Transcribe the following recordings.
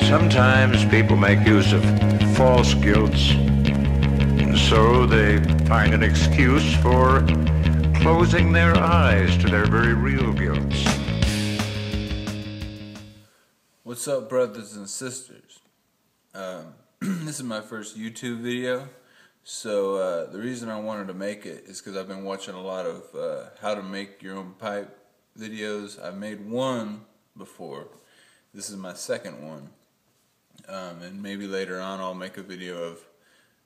Sometimes people make use of false guilts, and so they find an excuse for closing their eyes to their very real guilts. What's up, brothers and sisters? This is my first YouTube video, so the reason I wanted to make it is because I've been watching a lot of how to make your own pipe videos. I've made one before. This is my second one. And maybe later on I'll make a video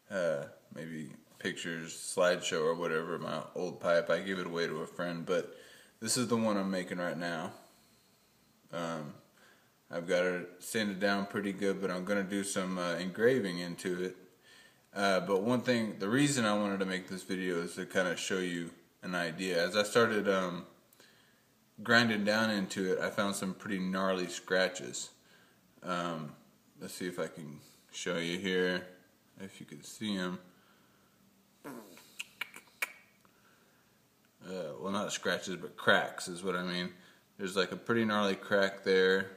of maybe pictures, slideshow or whatever, my old pipe. I gave it away to a friend, but this is the one I'm making right now. I've got it sanded down pretty good, but I'm going to do some engraving into it. But one thing, the reason I wanted to make this video is to kind of show you an idea. As I started grinding down into it, I found some pretty gnarly scratches. Let's see if I can show you here, if you can see them. Well, not scratches, but cracks is what I mean. There's like a pretty gnarly crack there,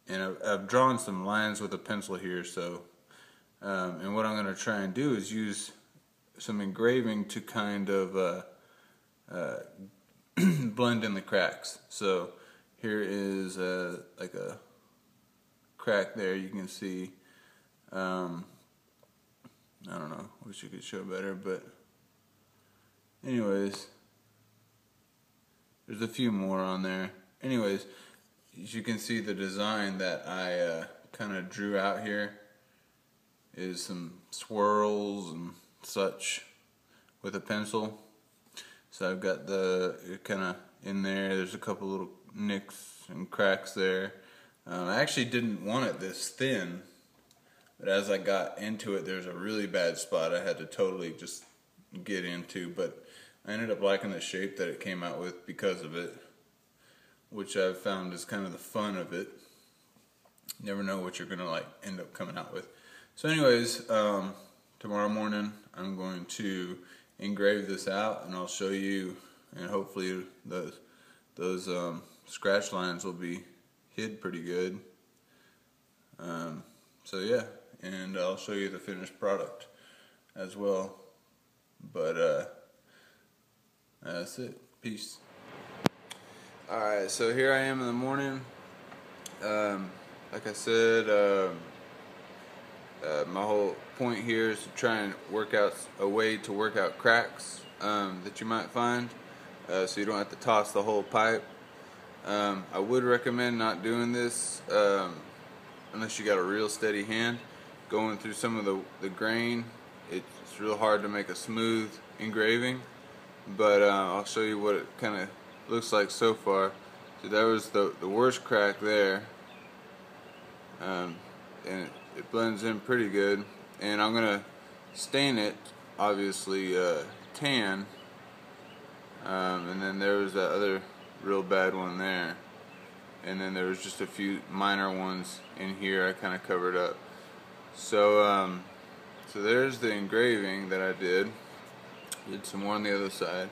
and I've drawn some lines with a pencil here. So, and what I'm going to try and do is use some engraving to kind of blend in the cracks. So here is like a crack there, you can see. I don't know, wish you could show better, but anyways, there's a few more on there. Anyways, as you can see, the design that I kind of drew out here is some swirls and such with a pencil. So I've got the kind of in there, there's a couple little nicks and cracks there. I actually didn't want it this thin, but as I got into it, there's a really bad spot I had to totally just get into, but I ended up liking the shape that it came out with because of it, which I've found is kind of the fun of it. You never know what you're going to like end up coming out with. So anyways, tomorrow morning I'm going to engrave this out, and I'll show you, and hopefully those scratch lines will be hid pretty good. So yeah, and I'll show you the finished product as well. But that's it. Peace. Alright, so here I am in the morning. Like I said, my whole point here is to try and work out a way to work out cracks that you might find, so you don't have to toss the whole pipe. I would recommend not doing this unless you got a real steady hand. Going through some of the grain, it's real hard to make a smooth engraving, but I'll show you what it kind of looks like so far. So that was the worst crack there, and it blends in pretty good. And I'm gonna stain it, obviously tan, and then there was that other real bad one there, and then there was just a few minor ones in here I kind of covered up. So so there's the engraving that I did some more on the other side,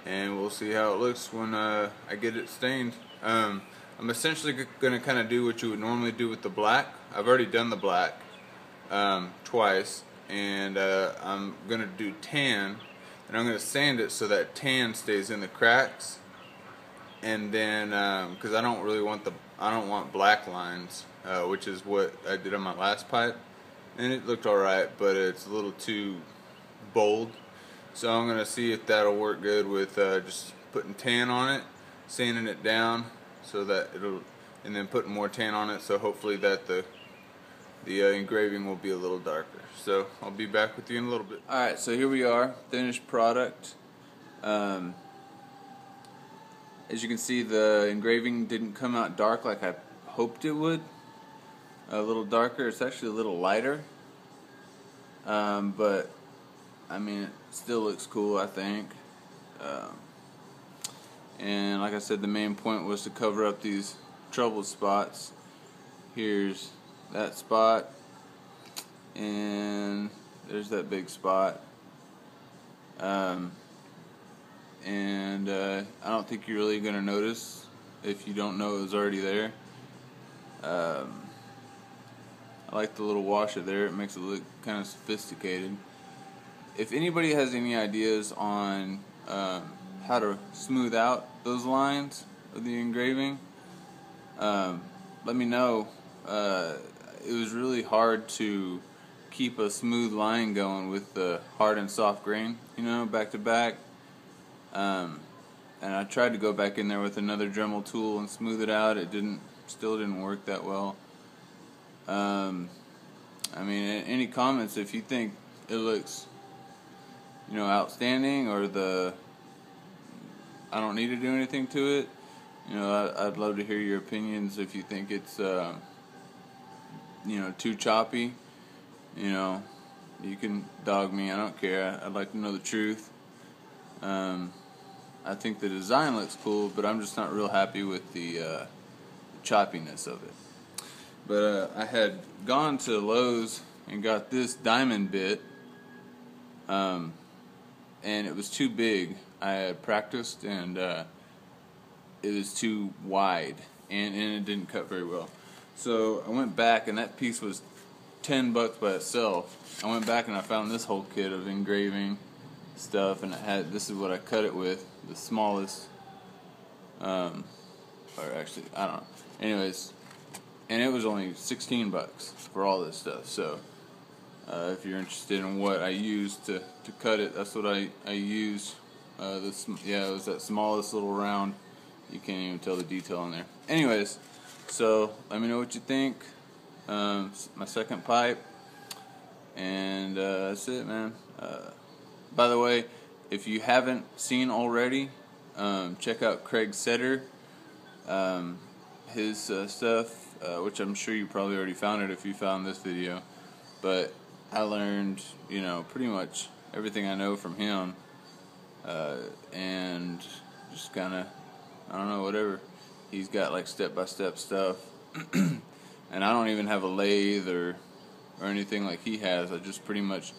and we'll see how it looks when I get it stained. I'm essentially going to kind of do what you would normally do with the black. I've already done the black twice, and I'm going to do tan, and I'm going to sand it so that tan stays in the cracks. And then, because I don't want black lines, which is what I did on my last pipe, and it looked alright, but it's a little too bold. So I'm going to see if that'll work good with just putting tan on it, sanding it down so that and then putting more tan on it, so hopefully that the engraving will be a little darker. So I'll be back with you in a little bit. Alright, so here we are, finished product. As you can see, the engraving didn't come out dark like I hoped it would. A little darker. It's actually a little lighter. But, I mean, it still looks cool, I think. And like I said, the main point was to cover up these troubled spots. Here's that spot. And there's that big spot. And I don't think you're really going to notice if you don't know it was already there. I like the little washer there. It makes it look kind of sophisticated. If anybody has any ideas on how to smooth out those lines of the engraving, let me know. It was really hard to keep a smooth line going with the hard and soft grain, back to back. And I tried to go back in there with another Dremel tool and smooth it out. It still didn't work that well. I mean, any comments if you think it looks, outstanding, or I don't need to do anything to it. I'd love to hear your opinions. If you think it's, too choppy, you can dog me. I don't care. I'd like to know the truth. I think the design looks cool, but I'm just not real happy with the choppiness of it. But I had gone to Lowe's and got this diamond bit, and it was too big. I had practiced, and it was too wide, and it didn't cut very well. So I went back, and that piece was $10 by itself. I went back and I found this whole kit of engraving stuff, and this is what I cut it with, the smallest, or actually, I don't know. Anyways, and it was only $16 for all this stuff. So if you're interested in what I used to cut it, that's what I used. It was that smallest little round. You can't even tell the detail in there. Anyways, so let me know what you think. My second pipe, and that's it, man. By the way, if you haven't seen already, check out Craig Setter, his stuff, which I'm sure you probably already found it if you found this video. But I learned, pretty much everything I know from him, and just kind of, I don't know, whatever. He's got like step-by-step stuff, and I don't even have a lathe or anything like he has. I just pretty much,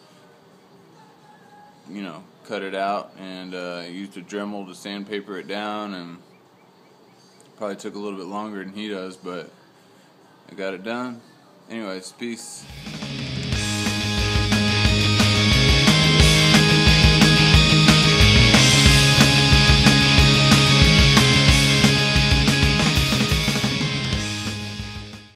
cut it out and used a Dremel to sandpaper it down, and probably took a little bit longer than he does, but I got it done. Anyways, peace.